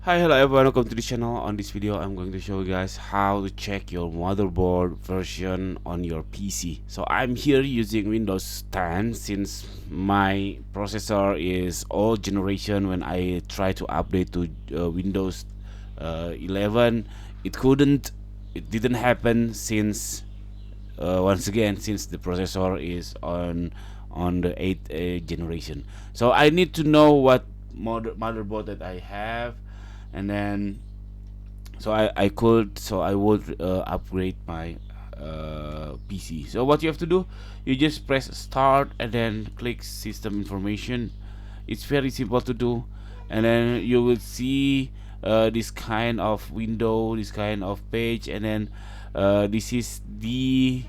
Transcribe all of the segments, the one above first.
Hi, hello everyone, welcome to the channel. On this video I'm going to show you guys how to check your motherboard version on your PC. So I'm here using Windows 10 since my processor is old generation. When I try to update to Windows 11, it didn't happen since once again, since the processor is on the 8th generation. So I need to know what motherboard that I have, and then I would upgrade my PC. So what you have to do, you just press start and then click system information. It's very simple to do, and then you will see this kind of window, this kind of page, and then this is the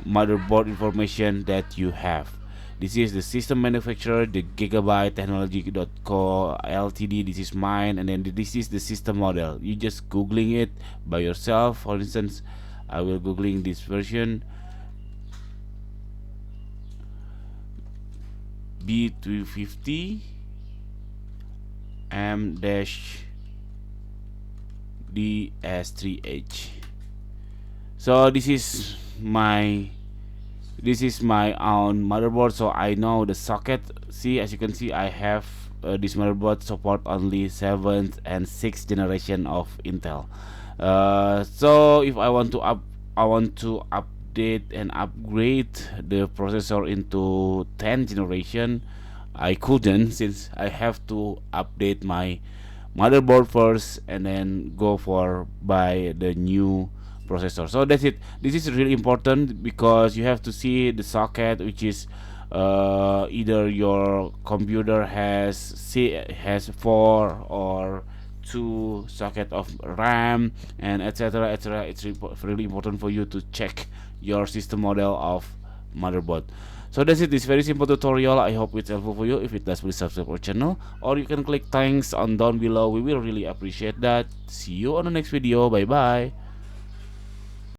motherboard information that you have. This is the system manufacturer, the Gigabyte Technology.co Ltd. This is mine, and then this is the system model. You just googling it by yourself. For instance, I will googling this version B250 M-DS3H. So this is my own motherboard, so I know the socket. See, as you can see, I have this motherboard support only 7th and 6th generation of Intel. So if I want to update and upgrade the processor into 10th generation, I couldn't, since I have to update my motherboard first and then go for buy the new processor. So that's it. This is really important because you have to see the socket, which is either your computer has 4 or 2 socket of RAM, and etc etc. It's really important for you to check your system model of motherboard. So that's it. This very simple tutorial. I hope it's helpful for you. If it does, please subscribe our channel, or you can click thanks on down below. We will really appreciate that. See you on the next video. Bye bye.